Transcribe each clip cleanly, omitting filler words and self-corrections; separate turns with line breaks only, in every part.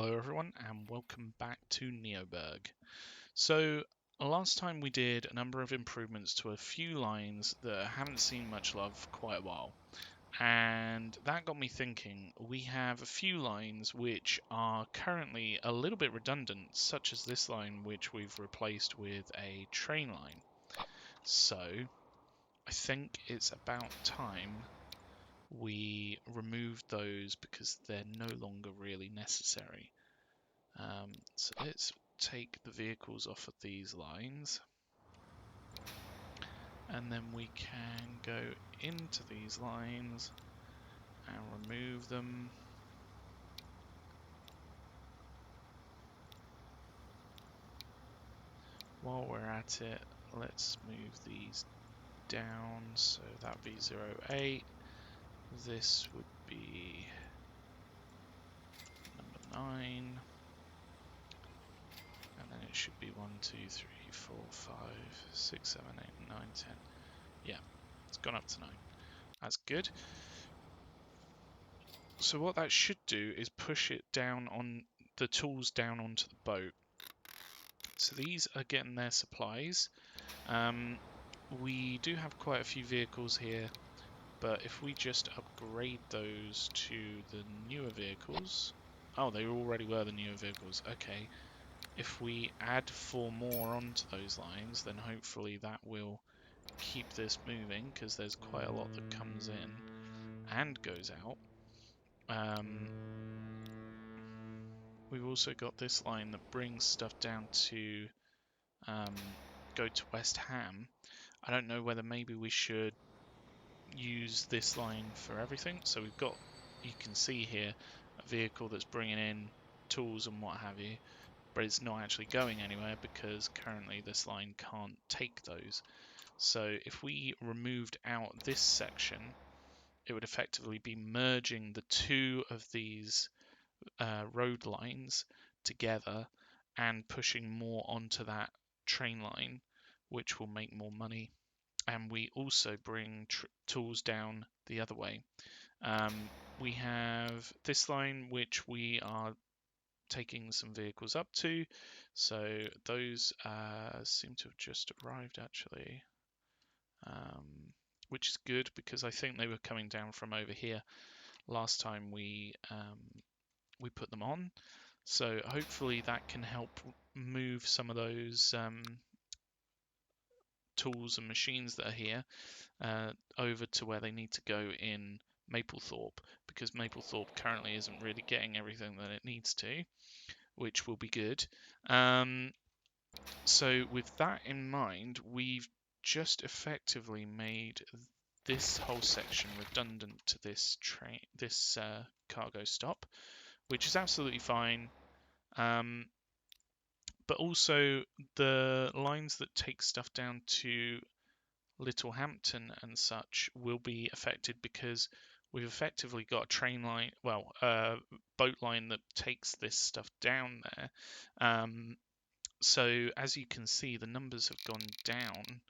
Hello everyone and welcome back to NeoBurgh. So last time we did a number of improvements to a few lines that haven't seen much love for quite a while, and that got me thinking. We have a few lines which are currently a little bit redundant, such as this line which we've replaced with a train line. So I think it's about time we remove those because they're no longer really necessary. So let's take the vehicles off of these lines, and then we can go into these lines and remove them. While we're at it, let's move these down, so that would be 08. This would be number 9, and then it should be 1, 2, 3, 4, 5, 6, 7, 8, 9, 10. Yeah, it's gone up to 9. That's good. So what that should do is push it down on the tools down onto the boat. So these are getting their supplies. We do have quite a few vehicles here, but if we just upgrade those to the newer vehicles... Oh, they already were the newer vehicles. Okay. If we add 4 more onto those lines, then hopefully that will keep this moving, because there's quite a lot that comes in and goes out. We've also got this line that brings stuff down to go to West Ham. I don't know whether maybe we should use this line for everything. So we've got, you can see here, a vehicle that's bringing in tools and what have you, but it's not actually going anywhere because currently this line can't take those. So if we removed out this section, it would effectively be merging the two of these road lines together and pushing more onto that train line, which will make more money. And we also bring tools down the other way. We have this line which we are taking some vehicles up to, so those seem to have just arrived actually, which is good because I think they were coming down from over here last time we put them on. So hopefully that can help move some of those tools and machines that are here over to where they need to go in Maplethorpe, because Maplethorpe currently isn't really getting everything that it needs to, which will be good. So with that in mind, we've just effectively made this whole section redundant to this cargo stop, which is absolutely fine. But also the lines that take stuff down to Littlehampton and such will be affected because we've effectively got a train line, well, a boat line that takes this stuff down there. So as you can see, the numbers have gone down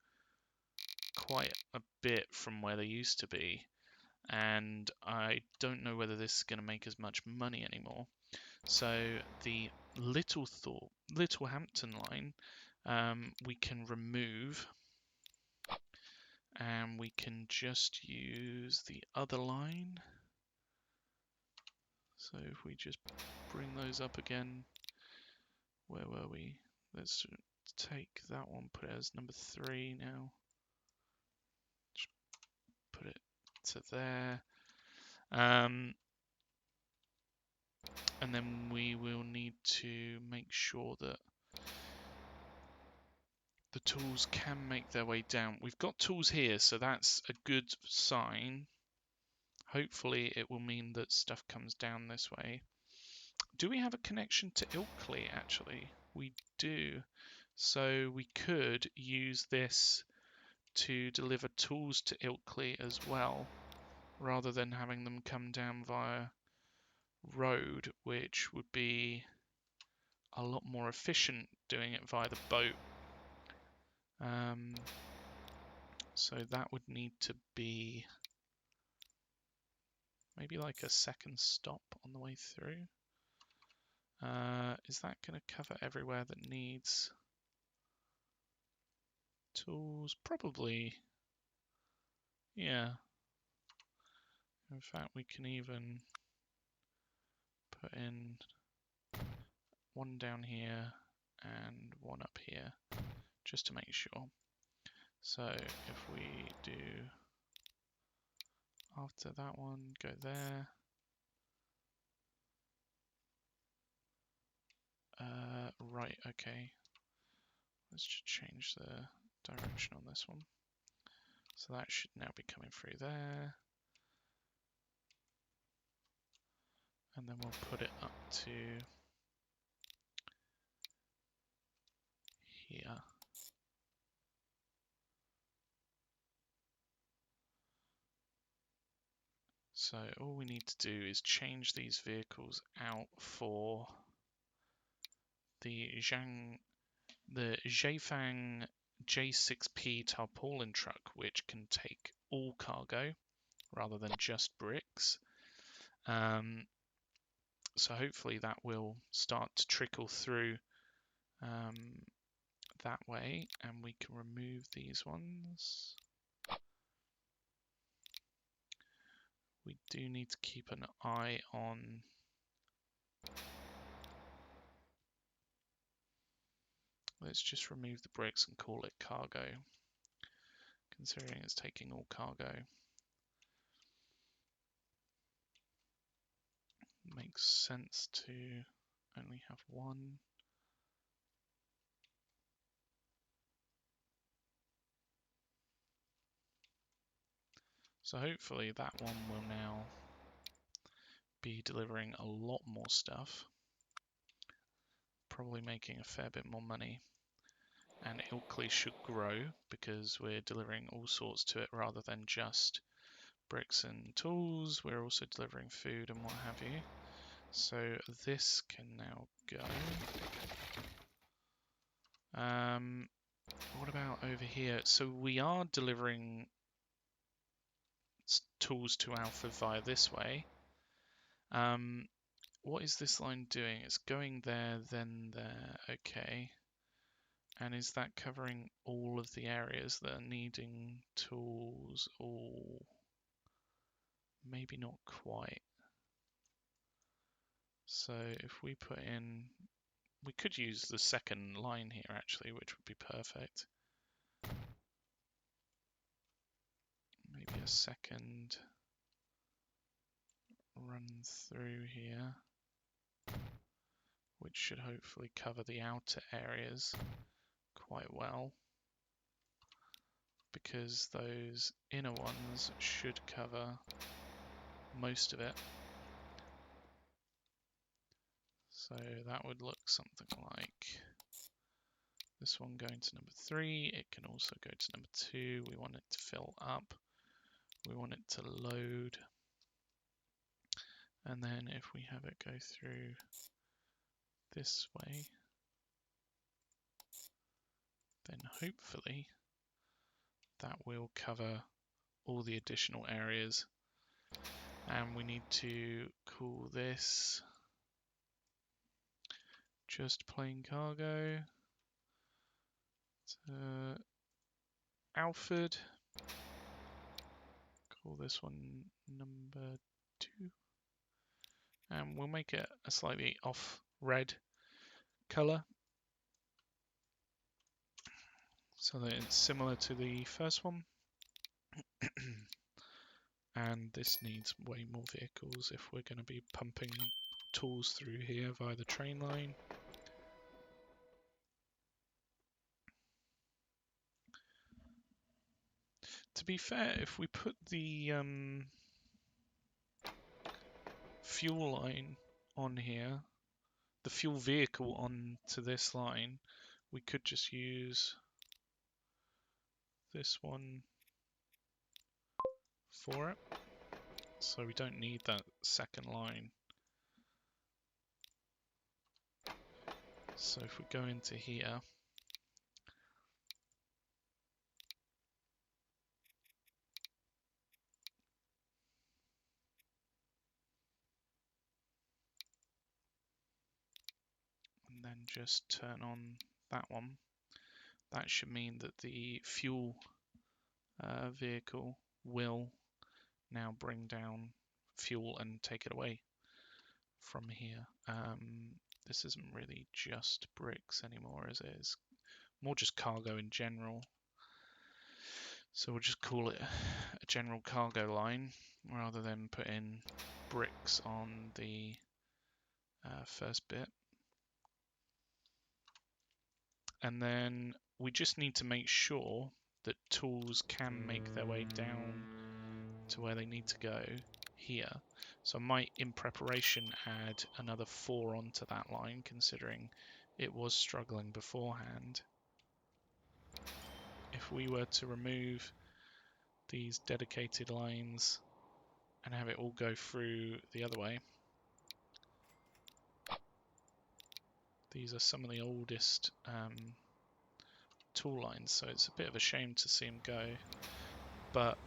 quite a bit from where they used to be, and I don't know whether this is going to make as much money anymore. So the Littlehampton line we can remove, and we can just use the other line. So if we just bring those up again, where were we? Let's take that one, put it as number 3 now. Just put it to there. And then we will need to make sure that the tools can make their way down. We've got tools here, so that's a good sign. Hopefully it will mean that stuff comes down this way. Do we have a connection to Ilkley, actually? We do. So we could use this to deliver tools to Ilkley as well, rather than having them come down via road, which would be a lot more efficient doing it via the boat. So that would need to be maybe like a second stop on the way through. Is that going to cover everywhere that needs tools? Probably. Yeah. In fact, we can even put in one down here and one up here, just to make sure. So if we do after that one, go there. Right, okay. Let's just change the direction on this one. So that should now be coming through there. And then we'll put it up to here. So all we need to do is change these vehicles out for the Zhefang J6P tarpaulin truck, which can take all cargo rather than just bricks. So hopefully that will start to trickle through that way, and we can remove these ones. We do need to keep an eye on let's just remove the bricks and call it cargo, considering it's taking all cargo. Makes sense to only have one. So hopefully that one will now be delivering a lot more stuff, probably making a fair bit more money. And Ilkley should grow because we're delivering all sorts to it rather than just bricks and tools. We're also delivering food and what have you. So this can now go. What about over here? So we are delivering tools to Alpha via this way. What is this line doing? It's going there, then there. Okay. And is that covering all of the areas that are needing tools? Or maybe not quite. So if we put in, we could use the second line here actually, which would be perfect. Maybe a second run through here, which should hopefully cover the outer areas quite well, because those inner ones should cover most of it. So that would look something like this one going to number 3. It can also go to number 2. We want it to fill up. We want it to load. And then if we have it go through this way, then hopefully that will cover all the additional areas. And we need to call this just plain cargo. Alfred. Call this one number 2. And we'll make it a slightly off red color, so that it's similar to the first one. And this needs way more vehicles if we're going to be pumping tools through here via the train line. To be fair, if we put the fuel line on here, the fuel vehicle onto this line, we could just use this one for it. So we don't need that second line. So if we go into here, and just turn on that one. That should mean that the fuel vehicle will now bring down fuel and take it away from here. This isn't really just bricks anymore, is it? It's more just cargo in general. So we'll just call it a general cargo line rather than put in bricks on the first bit. And then we just need to make sure that tools can make their way down to where they need to go here. So I might, in preparation, add another 4 onto that line, considering it was struggling beforehand. If we were to remove these dedicated lines and have it all go through the other way, these are some of the oldest tool lines, so it's a bit of a shame to see them go, but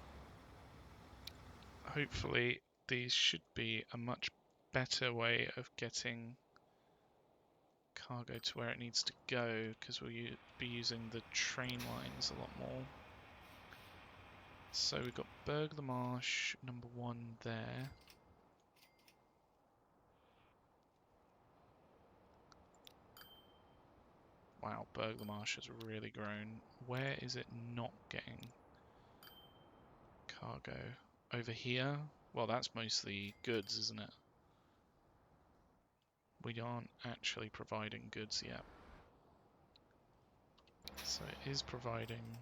hopefully these should be a much better way of getting cargo to where it needs to go, because we'll be using the train lines a lot more. So we've got Burgh the Marsh, number 1 there. Wow, Burgh the Marsh has really grown. Where is it not getting cargo? Over here? Well, that's mostly goods, isn't it? We aren't actually providing goods yet. So it is providing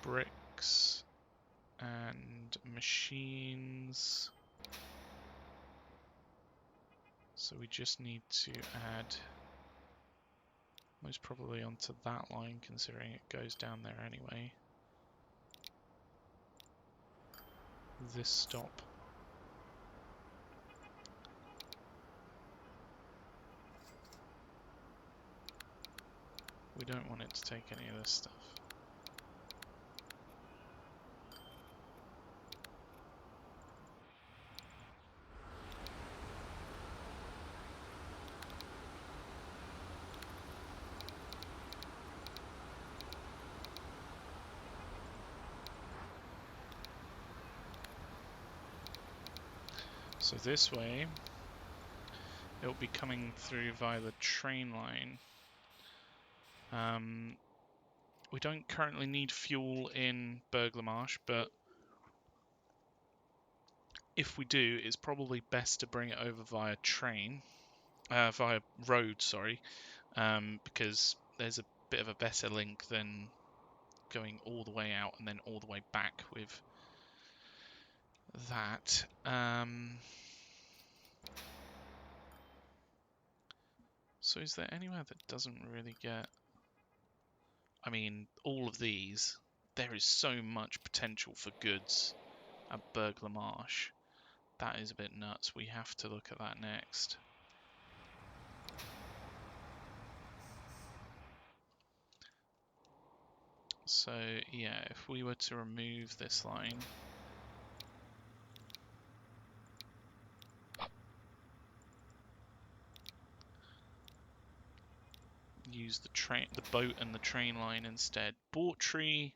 bricks and machines. So we just need to add most probably onto that line, considering it goes down there anyway. This stop. We don't want it to take any of this stuff. So this way, it'll be coming through via the train line. We don't currently need fuel in Burgh the Marsh, but if we do, it's probably best to bring it over via via road, sorry, because there's a bit of a better link than going all the way out and then all the way back with that. So is there anywhere that doesn't really get... I mean, all of these, there is so much potential for goods at Burgh the Marsh. That is a bit nuts. We have to look at that next. So yeah, if we were to remove this line, use the boat and the train line instead. Bawtry,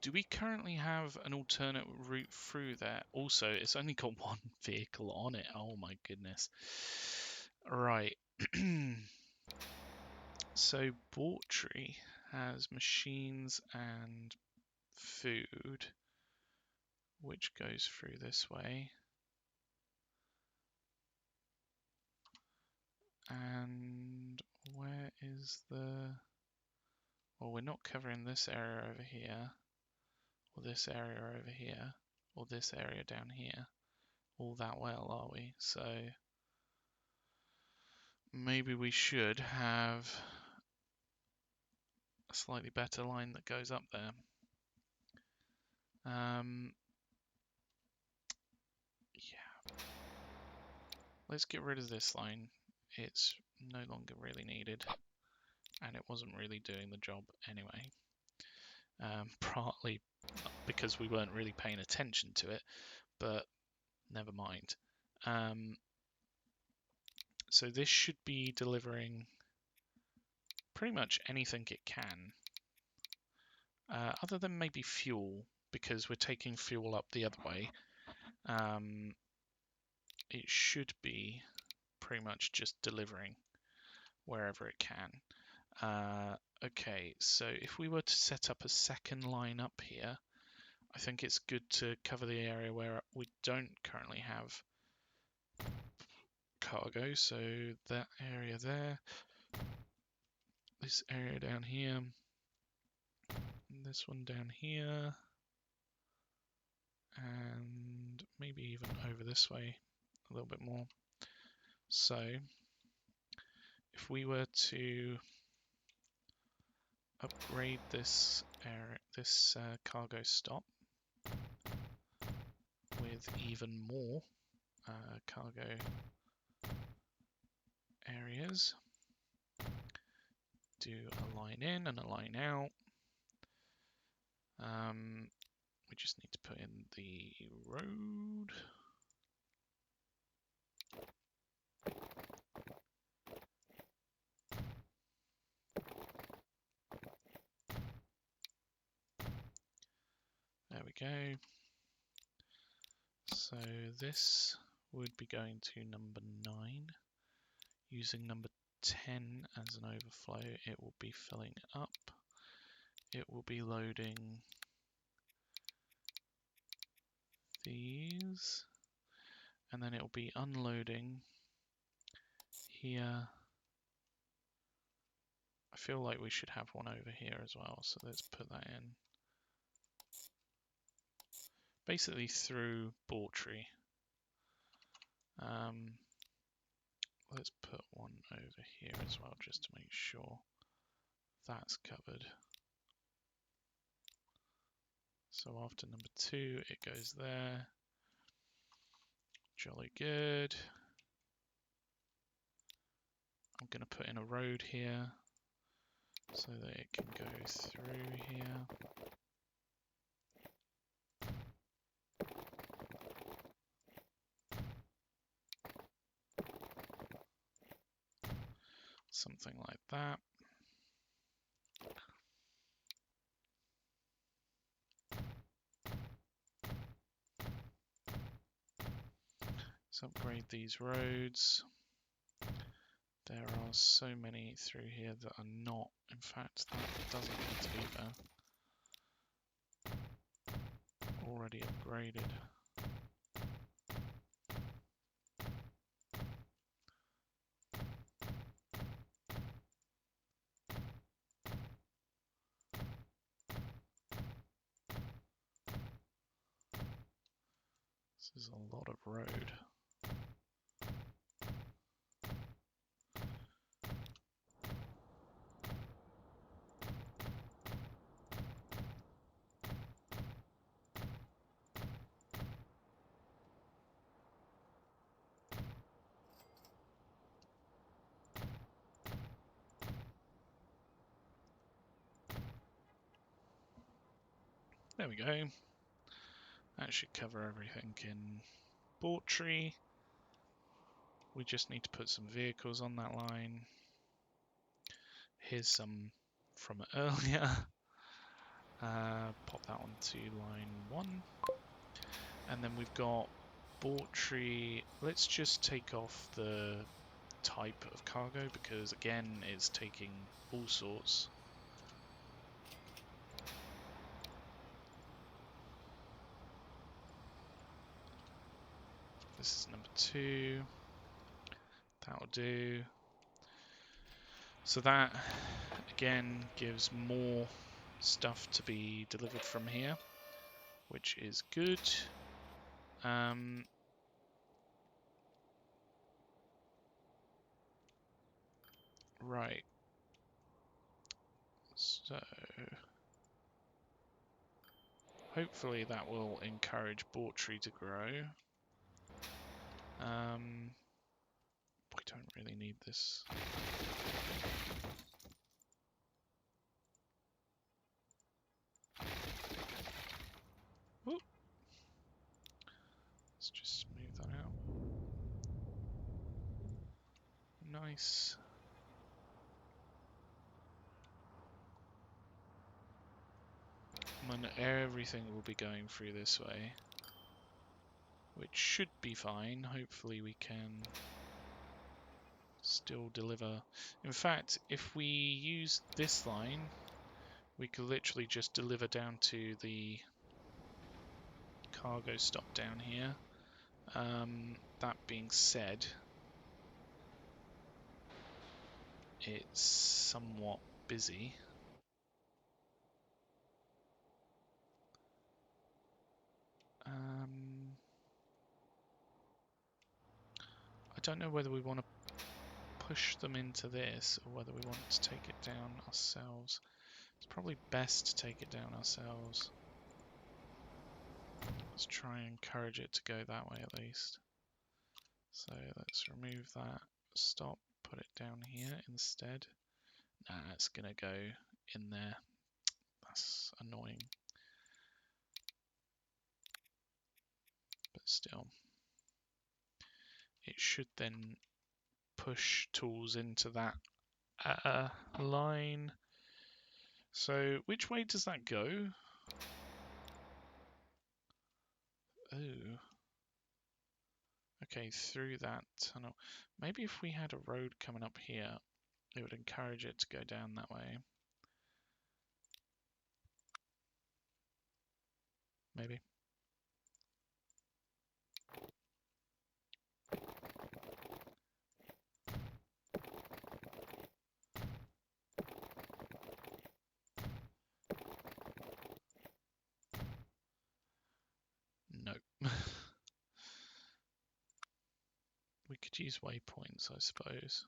do we currently have an alternate route through there? Also, it's only got 1 vehicle on it. Oh my goodness. Right. So Bawtry has machines and food, which goes through this way. And where is the... Well, we're not covering this area over here, or this area over here, or this area down here all that well, are we? So maybe we should have a slightly better line that goes up there. Yeah. Let's get rid of this line. It's no longer really needed, and it wasn't really doing the job anyway. Partly because we weren't really paying attention to it, but never mind. So this should be delivering pretty much anything it can, other than maybe fuel, because we're taking fuel up the other way. It should be pretty much just delivering wherever it can. Okay, so if we were to set up a second line up here, I think it's good to cover the area where we don't currently have cargo. So that area there, this area down here, and this one down here, and maybe even over this way a little bit more. So if we were to upgrade this area, this cargo stop with even more cargo areas, do a line in and a line out. We just need to put in the road. There we go. So this would be going to number 9. Using number 10 as an overflow, it will be filling up. It will be loading these, and then it will be unloading here. I feel like we should have one over here as well, so let's put that in. Basically through Bawtry. Let's put one over here as well, just to make sure that's covered. So after number 2, it goes there. Jolly good. I'm going to put in a road here so that it can go through here. Something like that. Let's upgrade these roads. There are so many through here that are not. In fact, that doesn't need to be there. Already upgraded. This is a lot of road. There we go. That should cover everything in Bawtry. We just need to put some vehicles on that line. Here's some from earlier. Pop that onto line 1. And then we've got Bawtry. Let's just take off the type of cargo because, again, it's taking all sorts. This is number 2. That'll do. So that, again, gives more stuff to be delivered from here, which is good. Right. So hopefully that will encourage Bawtry to grow. We don't really need this. Ooh. Let's just move that out. Nice. And then everything will be going through this way, which should be fine. Hopefully we can still deliver. In fact, if we use this line, we could literally just deliver down to the cargo stop down here. That being said, it's somewhat busy. I don't know whether we want to push them into this or whether we want to take it down ourselves. It's probably best to take it down ourselves. Let's try and encourage it to go that way at least. So let's remove that, stop, put it down here instead. Nah, it's gonna go in there. That's annoying. But still. It should then push tools into that line. So which way does that go? Oh. Okay, through that tunnel. Maybe if we had a road coming up here, it would encourage it to go down that way. Maybe. Nope. We could use waypoints, I suppose.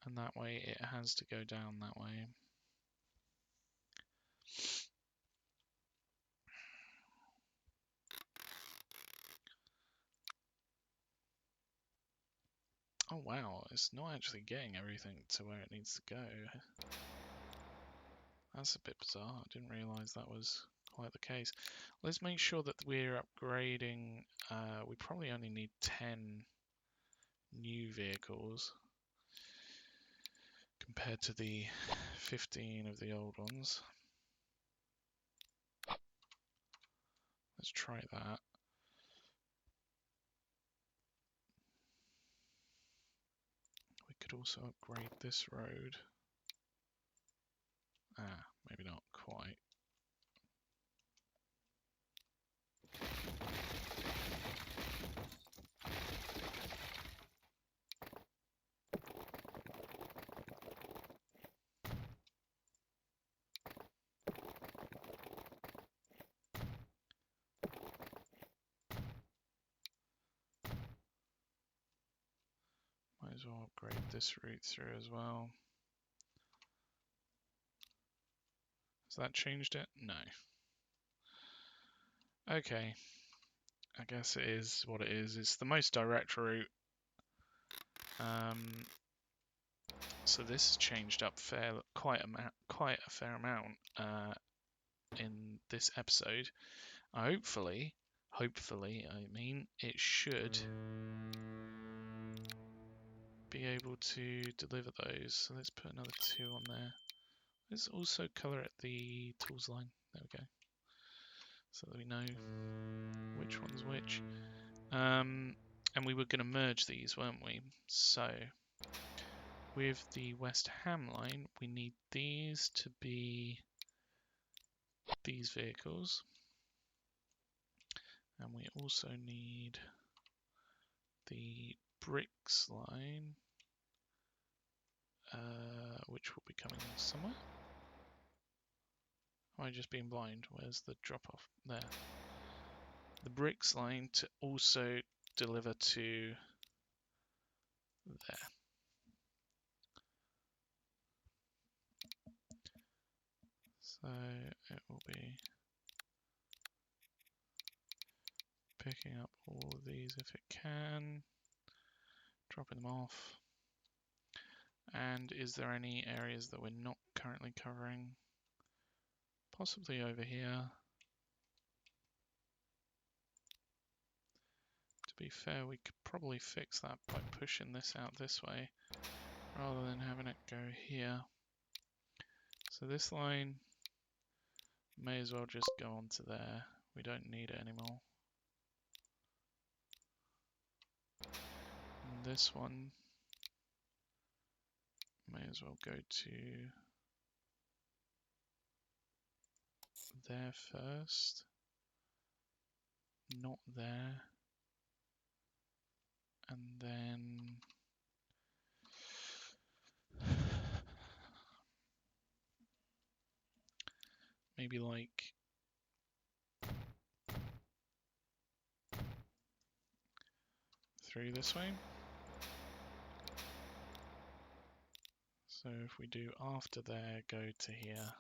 And that way it has to go down that way. Oh wow, it's not actually getting everything to where it needs to go. That's a bit bizarre. I didn't realise that was quite the case. Let's make sure that we're upgrading. We probably only need 10 new vehicles compared to the 15 of the old ones. Let's try that. We could also upgrade this road. Maybe not quite. Might as well upgrade this route through as well. Has that changed it? No. Okay. I guess it is what it is. It's the most direct route. So this has changed up quite a fair amount in this episode. Hopefully, I mean, it should be able to deliver those. So let's put another 2 on there. Let's also colour it the tools line. There we go. So that we know which one's which. And we were going to merge these, weren't we? So with the West Ham line, we need these to be these vehicles. And we also need the bricks line, which will be coming somewhere. Am I just being blind? Where's the drop off? There. The bricks line to also deliver to there. So it will be picking up all of these if it can, dropping them off. And is there any areas that we're not currently covering? Possibly over here. be fair, we could probably fix that by pushing this out this way, rather than having it go here. So this line may as well just go onto there. We don't need it anymore. And this one may as well go to there first, not there, and then maybe like through this way. So if we do after there, go to here,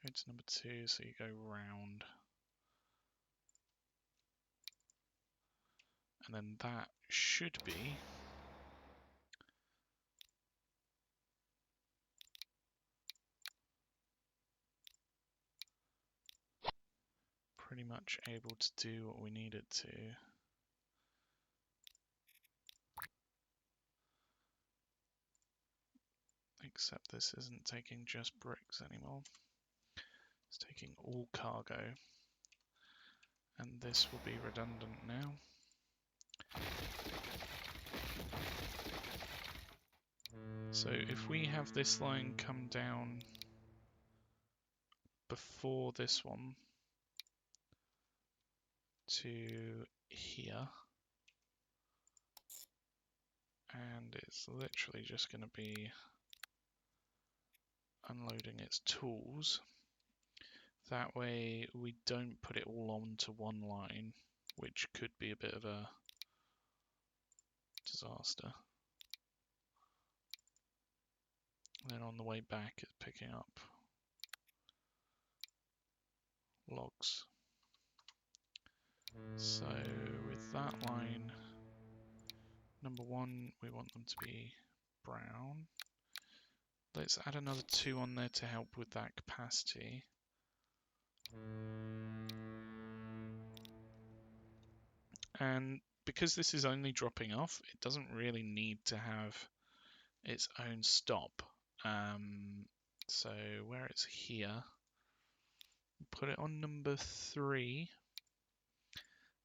go to number 2, so you go round. And then that should be pretty much able to do what we need it to. Except this isn't taking just bricks anymore. It's taking all cargo. And this will be redundant now. So if we have this line come down before this one to here, and it's literally just going to be unloading its tools. That way we don't put it all onto one line, which could be a bit of a disaster. Then on the way back it's picking up logs. So with that line, number 1, we want them to be brown. Let's add another 2 on there to help with that capacity. And because this is only dropping off, it doesn't really need to have its own stop. So where it's here, put it on number 3,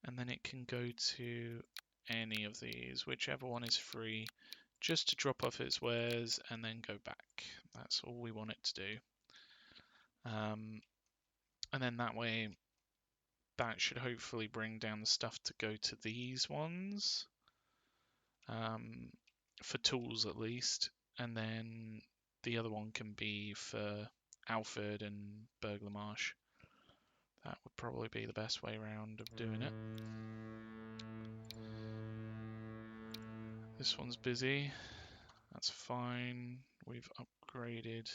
and then it can go to any of these, whichever one is free, just to drop off its wares and then go back. That's all we want it to do. And then that way, that should hopefully bring down the stuff to go to these ones, for tools at least, and then the other one can be for Alfred and Burglar Marsh. That would probably be the best way around of doing it. This one's busy. That's fine. We've upgraded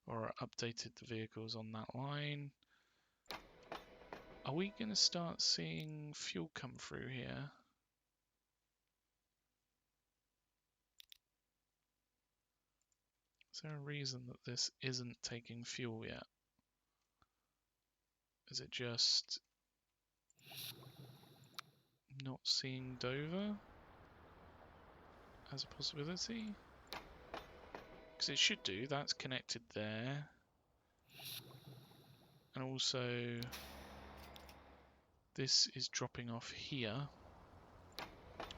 or updated the vehicles on that line. Are we going to start seeing fuel come through here? Is there a reason that this isn't taking fuel yet? Is it just not seeing Dover as a possibility? Because it should do. That's connected there. And also this is dropping off here,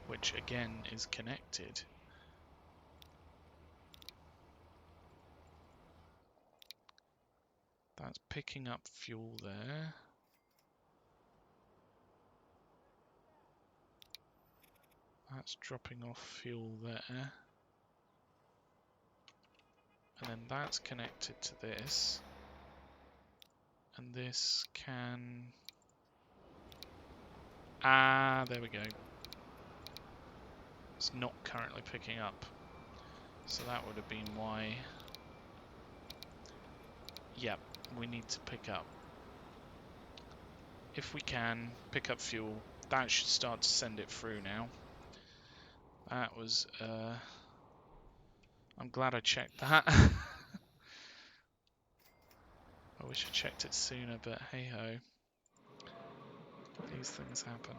which again is connected. That's picking up fuel there. That's dropping off fuel there. And then that's connected to this. And this can... Ah, there we go. It's not currently picking up. So that would have been why. Yep, we need to pick up. If we can, pick up fuel. That should start to send it through now. That was... I'm glad I checked that. I wish I checked it sooner, but hey ho. These things happen.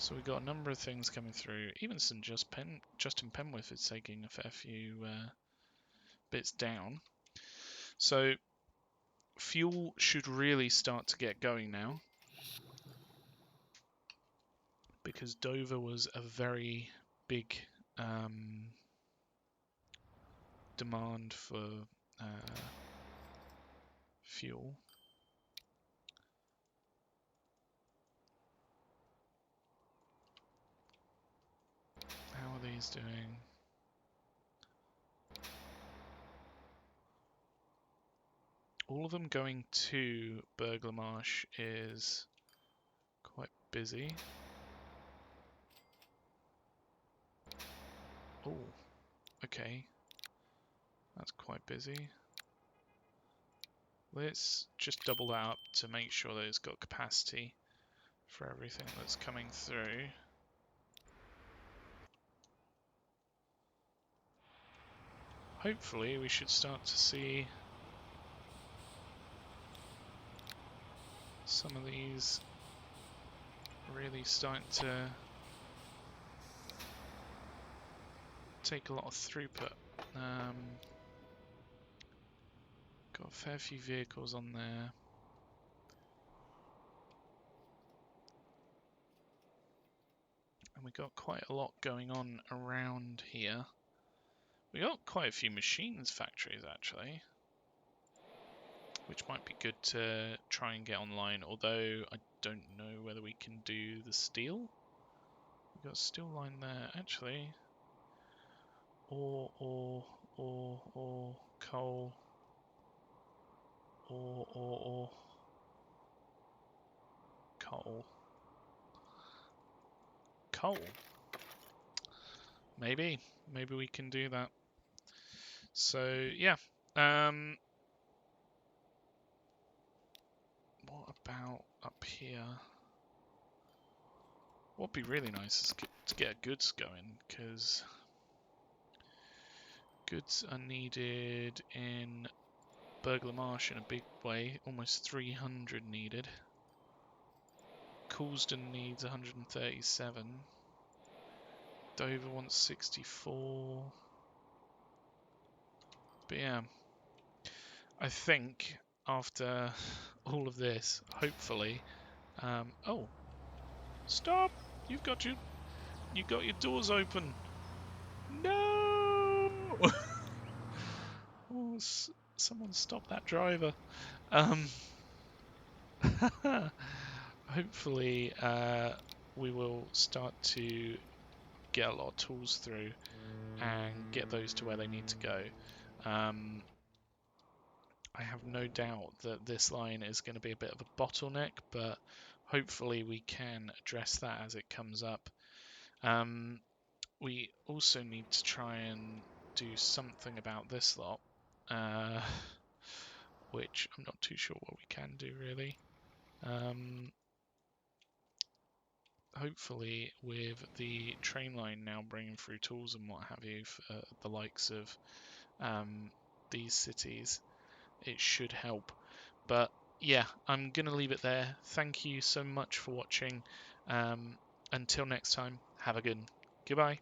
So we've got a number of things coming through. Even Justin Penwith is taking a fair few bits down. So fuel should really start to get going now, because Dover was a very big demand for fuel. How are these doing? All of them going to Burgh-le-Marsh is quite busy. Oh, okay. That's quite busy. Let's just double that up to make sure that it's got capacity for everything that's coming through. Hopefully we should start to see some of these really starting to take a lot of throughput. Got a fair few vehicles on there. And we got quite a lot going on around here. We got quite a few machines factories actually, which might be good to try and get online, although I don't know whether we can do the steel. We've got a steel line there actually. Or coal. Or coal. Coal. Maybe we can do that. So yeah. What about up here? What'd be really nice is to get goods going, because goods are needed in Burgh-le-Marsh in a big way. Almost 300 needed. Coulsdon needs 137. Dover wants 64. But yeah, I think after all of this, hopefully, oh, stop! You've got your doors open. No! Oh, someone stop that driver. Hopefully, we will start to get a lot of tools through and get those to where they need to go. I have no doubt that this line is going to be a bit of a bottleneck, but hopefully we can address that as it comes up. We also need to try and do something about this lot, which I'm not too sure what we can do really. Hopefully with the train line now bringing through tools and what have you for the likes of these cities, it should help. But yeah, I'm going to leave it there. Thank you so much for watching. Until next time, have a good one. Goodbye.